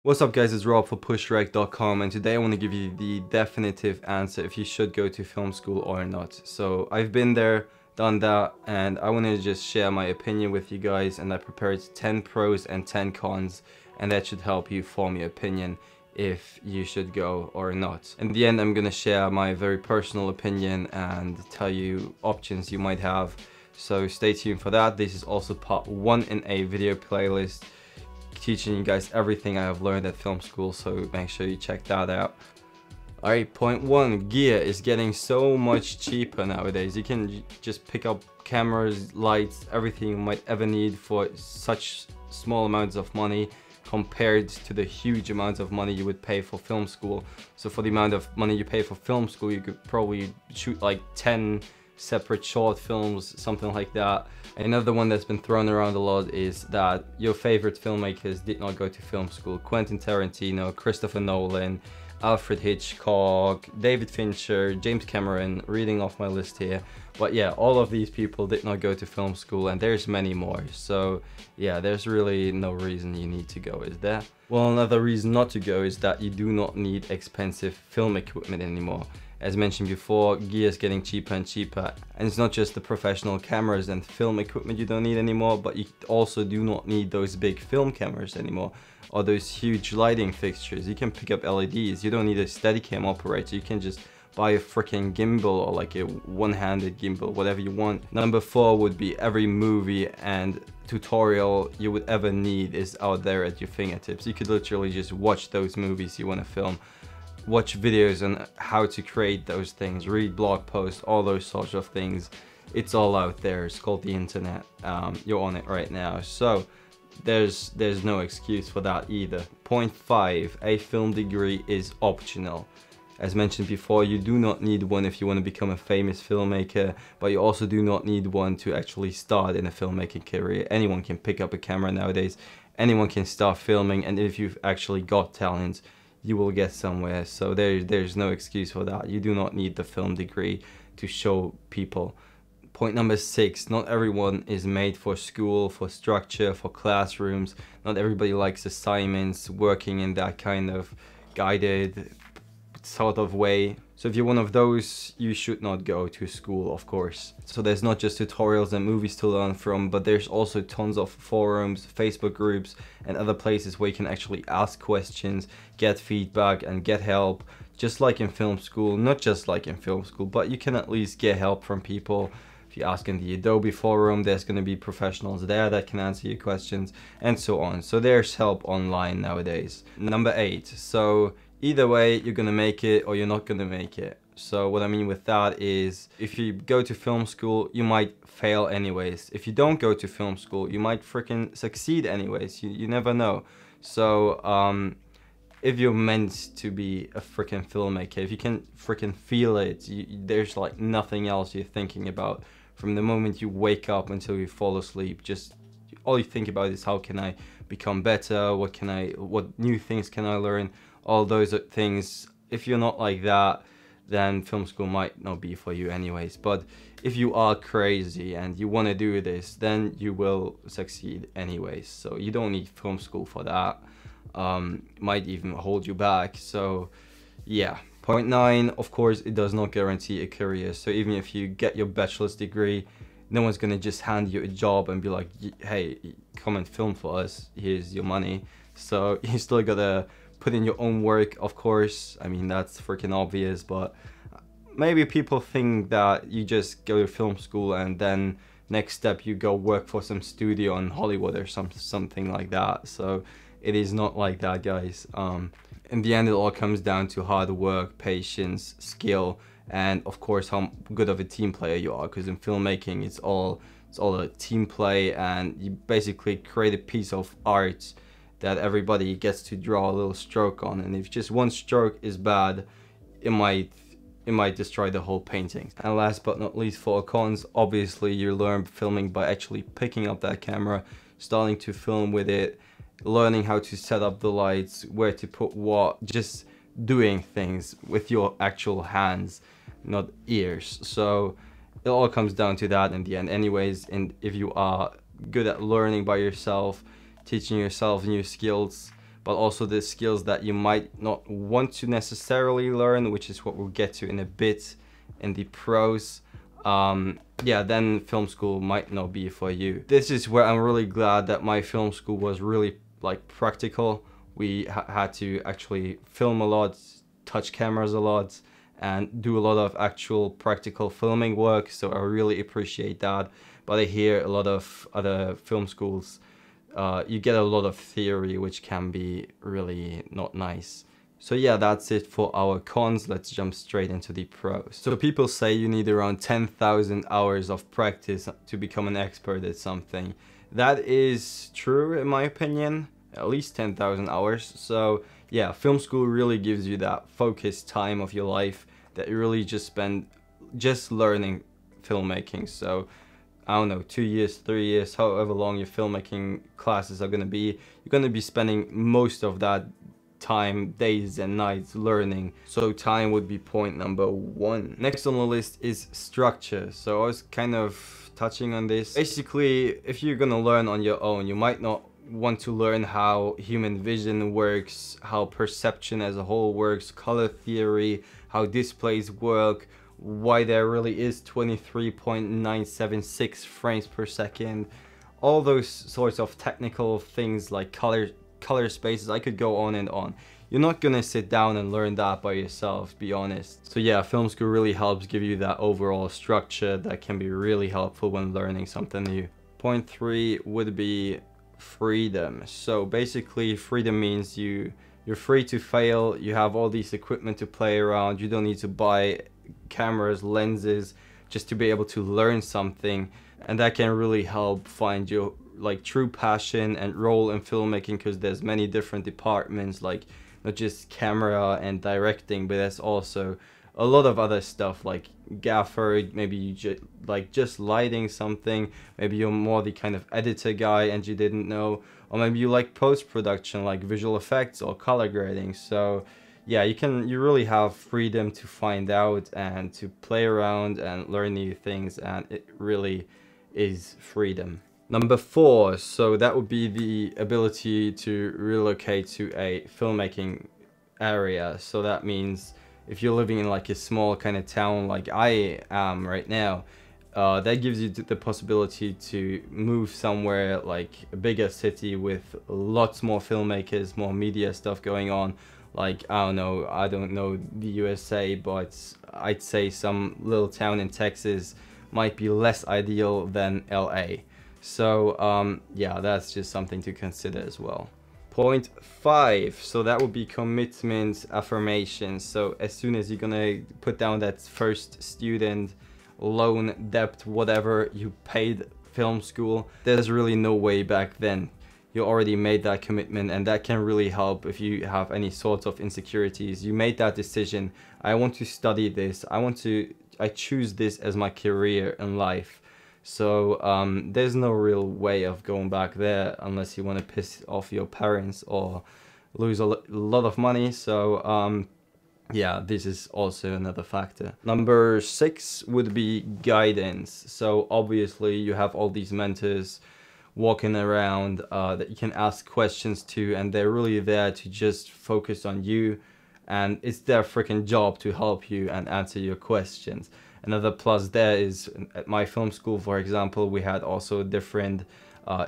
What's up guys, it's Rob for pushrec.com, and today I want to give you the definitive answer if you should go to film school or not. So I've been there, done that, and I want to just share my opinion with you guys, and I prepared 10 pros and 10 cons, and that should help you form your opinion if you should go or not. In the end, I'm going to share my very personal opinion and tell you options you might have, so stay tuned for that. This is also part 1 in a video playlist teaching you guys everything I have learned at film school, so make sure you check that out. Alright, point 1, gear is getting so much cheaper nowadays. You can just pick up cameras, lights, everything you might ever need for such small amounts of money compared to the huge amounts of money you would pay for film school. So for the amount of money you pay for film school, you could probably shoot like 10 separate short films, something like that. Another one that's been thrown around a lot is that your favorite filmmakers did not go to film school. Quentin Tarantino, Christopher Nolan, Alfred Hitchcock, David Fincher, James Cameron, reading off my list here. But yeah, all of these people did not go to film school, and there's many more. So yeah, there's really no reason you need to go, is there? Well, another reason not to go is that you do not need expensive film equipment anymore. As mentioned before, gear is getting cheaper and cheaper, and it's not just the professional cameras and film equipment you don't need anymore, but you also do not need those big film cameras anymore, or those huge lighting fixtures. You can pick up LEDs, you don't need a Steadicam operator, you can just buy a freaking gimbal or like a one-handed gimbal, whatever you want. Number 4 would be every movie and tutorial you would ever need is out there at your fingertips. You could literally just watch those movies you want to film, watch videos on how to create those things, read blog posts, all those sorts of things. It's all out there. It's called the internet. You're on it right now, so there's no excuse for that either. Point 5, a film degree is optional. As mentioned before, you do not need one if you want to become a famous filmmaker, but you also do not need one to actually start in a filmmaking career. Anyone can pick up a camera nowadays, anyone can start filming, and if you've actually got talent, you will get somewhere. So there's no excuse for that. You do not need the film degree to show people. Point number 6, not everyone is made for school, for structure, for classrooms. Not everybody likes assignments, working in that kind of guided sort of way. So if you're one of those, you should not go to school, of course. So there's not just tutorials and movies to learn from, but there's also tons of forums, Facebook groups, and other places where you can actually ask questions, get feedback, and get help. Just like in film school, not just like in film school, but you can at least get help from people. If you ask in the Adobe forum, there's going to be professionals there that can answer your questions, and so on. So there's help online nowadays. Number 8, so either way, you're gonna make it or you're not gonna make it. So what I mean with that is, if you go to film school, you might fail anyways. If you don't go to film school, you might freaking succeed anyways. You never know. So if you're meant to be a freaking filmmaker, if you can freaking feel it, there's like nothing else you're thinking about. From the moment you wake up until you fall asleep, just all you think about is how can I become better, what new things can I learn, all those things. If you're not like that, then film school might not be for you anyways. But if you are crazy and you want to do this, then you will succeed anyways. So you don't need film school for that. Might even hold you back. So yeah. Point 9, of course, it does not guarantee a career. So even if you get your bachelor's degree, no one's gonna just hand you a job and be like, hey, come and film for us, here's your money. So you still gotta put in your own work, of course. I mean, that's freaking obvious, but maybe people think that you just go to film school and then next step you go work for some studio in Hollywood or something like that. So it is not like that, guys. In the end, it all comes down to hard work, patience, skill, and of course how good of a team player you are, because in filmmaking it's all a team play, and you basically create a piece of art that everybody gets to draw a little stroke on, and if just one stroke is bad, it might destroy the whole painting. And last but not least, for cons, obviously you learn filming by actually picking up that camera, starting to film with it, learning how to set up the lights, where to put what, just doing things with your actual hands, not ears. So it all comes down to that in the end anyways. And if you are good at learning by yourself, teaching yourself new skills, but also the skills that you might not want to necessarily learn, which is what we'll get to in a bit in the pros, yeah, then film school might not be for you. This is where I'm really glad that my film school was really like practical. We had to actually film a lot, touch cameras a lot, and do a lot of actual practical filming work, so I really appreciate that. But I hear a lot of other film schools, you get a lot of theory, which can be really not nice. So yeah, that's it for our cons. Let's jump straight into the pros. So people say you need around 10,000 hours of practice to become an expert at something. That is true in my opinion, at least 10,000 hours. So yeah, film school really gives you that focused time of your life that you really just spend just learning filmmaking. So I don't know, 2 years, 3 years, however long your filmmaking classes are going to be, you're going to be spending most of that time, days and nights learning. So time would be point number 1. Next on the list is structure. So I was kind of touching on this. Basically, if you're going to learn on your own, you might not want to learn how human vision works, how perception as a whole works, color theory, how displays work, why there really is 23.976 frames per second, all those sorts of technical things like color spaces. I could go on and on. You're not gonna sit down and learn that by yourself, be honest. So yeah, film school really helps give you that overall structure that can be really helpful when learning something new. Point 3 would be freedom. So basically freedom means you're free to fail. You have all these equipment to play around. You don't need to buy cameras, lenses, just to be able to learn something, and that can really help find your like true passion and role in filmmaking, because there's many different departments, like not just camera and directing, but there's also a lot of other stuff like gaffer, maybe you just lighting something, maybe you're more the kind of editor guy and you didn't know, or maybe you like post-production like visual effects or color grading. So yeah, you really have freedom to find out and to play around and learn new things, and it really is freedom. Number 4, so that would be the ability to relocate to a filmmaking area. So that means if you're living in like a small kind of town like I am right now, that gives you the possibility to move somewhere like a bigger city with lots more filmmakers, more media stuff going on. Like, I don't know the USA, but I'd say some little town in Texas might be less ideal than LA. So yeah, that's just something to consider as well. Point 5, so that would be commitment, affirmation. So as soon as you're gonna put down that first student loan debt, whatever you paid film school, there's really no way back then. You already made that commitment, and that can really help if you have any sorts of insecurities. You made that decision. I want to study this. I choose this as my career in life. So there's no real way of going back there unless you want to piss off your parents or lose a lot of money. So yeah, this is also another factor. Number 6 would be guidance. So obviously you have all these mentors walking around that you can ask questions to, and they're really there to just focus on you, and it's their freaking job to help you and answer your questions. Another plus there is at my film school, for example, we had also different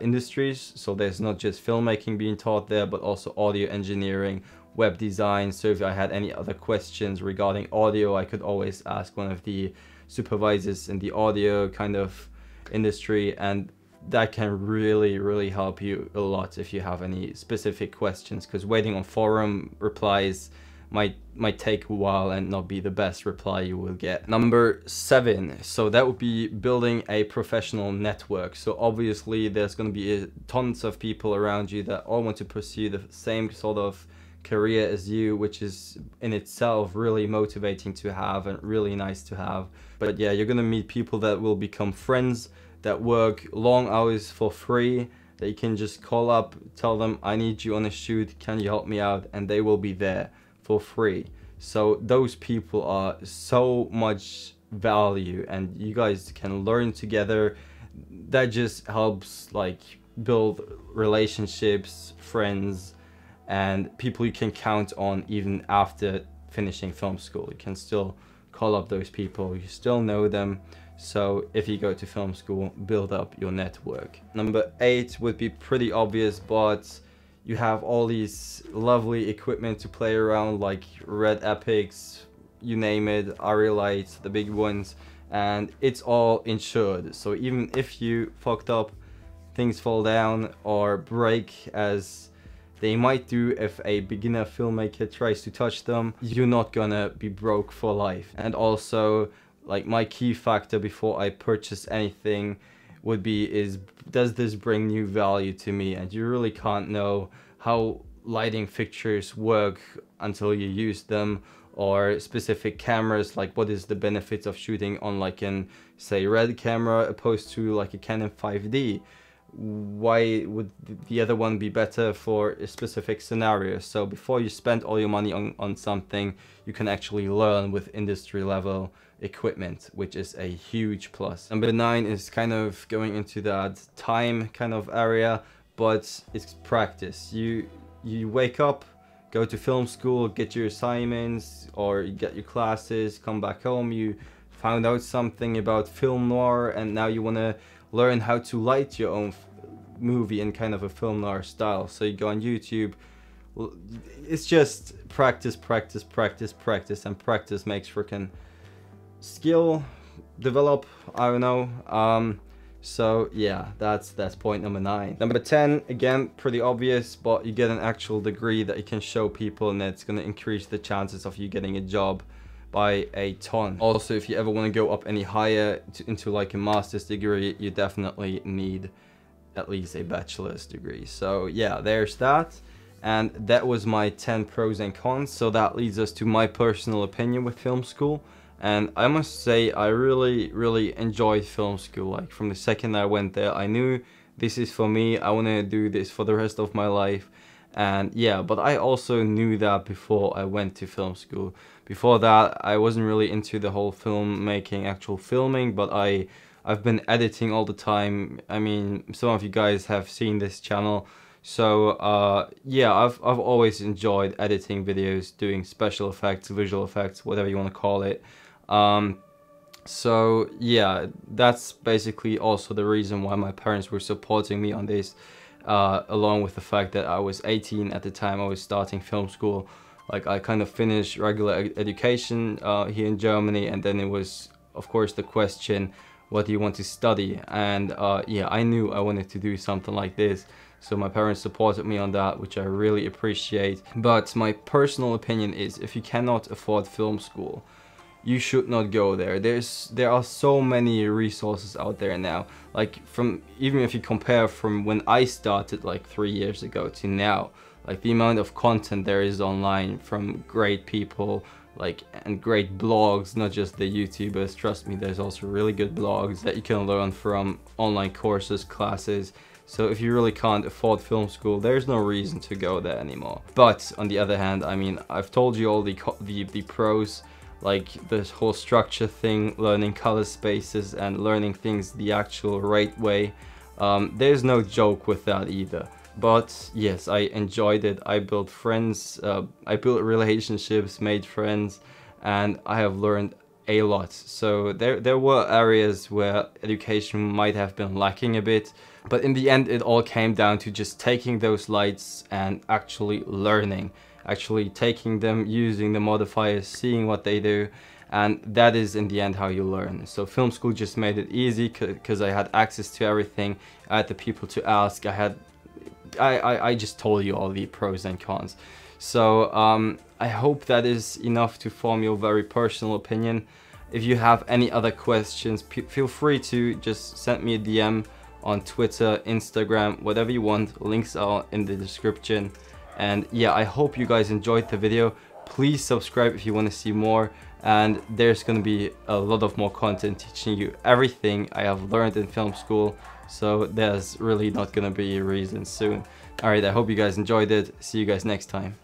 industries. So there's not just filmmaking being taught there, but also audio engineering, web design. So if I had any other questions regarding audio, I could always ask one of the supervisors in the audio kind of industry, and that can really help you a lot if you have any specific questions, because waiting on forum replies might take a while and not be the best reply you will get. Number 7, so that would be building a professional network. So obviously there's going to be tons of people around you that all want to pursue the same sort of career as you, which is in itself really motivating to have and really nice to have. But yeah, you're going to meet people that will become friends, that work long hours for free, that you can just call up, tell them, I need you on a shoot, can you help me out? And they will be there for free. So those people are so much value, and you guys can learn together. That just helps like build relationships, friends, and people you can count on even after finishing film school. You can still call up those people, you still know them. So if you go to film school, build up your network. Number 8 would be pretty obvious, but you have all these lovely equipment to play around, like Red Epics, you name it, Arielight, the big ones, and it's all insured. So even if you fucked up, things fall down or break, as they might do if a beginner filmmaker tries to touch them, you're not gonna be broke for life. And also, like, my key factor before I purchase anything would be, is does this bring new value to me? And you really can't know how lighting fixtures work until you use them, or specific cameras, like what is the benefits of shooting on like an, say, Red camera opposed to like a Canon 5D. Why would the other one be better for a specific scenario? So before you spend all your money on something, you can actually learn with industry level equipment, which is a huge plus. Number 9 is kind of going into that time kind of area, but it's practice. You wake up, go to film school, get your assignments or you get your classes, come back home, you found out something about film noir, and now you want to learn how to light your own movie in kind of a film noir style. So you go on YouTube. It's just practice, practice, practice, practice, and practice makes freaking skill develop. I don't know. So yeah, that's point number 9. Number 10, again, pretty obvious, but you get an actual degree that you can show people, and that's going to increase the chances of you getting a job by a ton. Also, if you ever want to go up any higher into like a master's degree, you definitely need at least a bachelor's degree. So yeah, there's that. And that was my 10 pros and cons. So that leads us to my personal opinion with film school. And I must say, I really enjoyed film school. Like, from the second I went there, I knew this is for me. I want to do this for the rest of my life. And yeah, but I also knew that before I went to film school. Before that, I wasn't really into the whole filmmaking, actual filming, but I've been editing all the time. I mean, some of you guys have seen this channel. So yeah, I've always enjoyed editing videos, doing special effects, visual effects, whatever you want to call it. So yeah, that's basically also the reason why my parents were supporting me on this, along with the fact that I was 18 at the time I was starting film school. Like, I kind of finished regular education here in Germany, and then it was, of course, the question, what do you want to study? And yeah, I knew I wanted to do something like this. So my parents supported me on that, which I really appreciate. But my personal opinion is, if you cannot afford film school, you should not go there. There are so many resources out there now. Like, even if you compare from when I started like 3 years ago to now, like the amount of content there is online from great people, like, and great blogs, not just the YouTubers. Trust me, there's also really good blogs that you can learn from, online courses, classes. So if you really can't afford film school, there's no reason to go there anymore. But on the other hand, I mean, I've told you all the pros, like this whole structure thing, learning color spaces and learning things the actual right way. There's no joke with that either. But yes, I enjoyed it. I built friends, I built relationships, made friends, and I have learned a lot. So there were areas where education might have been lacking a bit, but in the end it all came down to just taking those lights and actually learning, actually taking them, using the modifiers, seeing what they do, and that is in the end how you learn. So film school just made it easy because I had access to everything. I had the people to ask. I just told you all the pros and cons. So I hope that is enough to form your very personal opinion. If you have any other questions, feel free to just send me a DM on Twitter, Instagram, whatever you want. Links are in the description. And yeah, I hope you guys enjoyed the video. Please subscribe if you want to see more, and there's going to be a lot of more content teaching you everything I have learned in film school. So there's really not going to be a reason soon. Alright, I hope you guys enjoyed it. See you guys next time.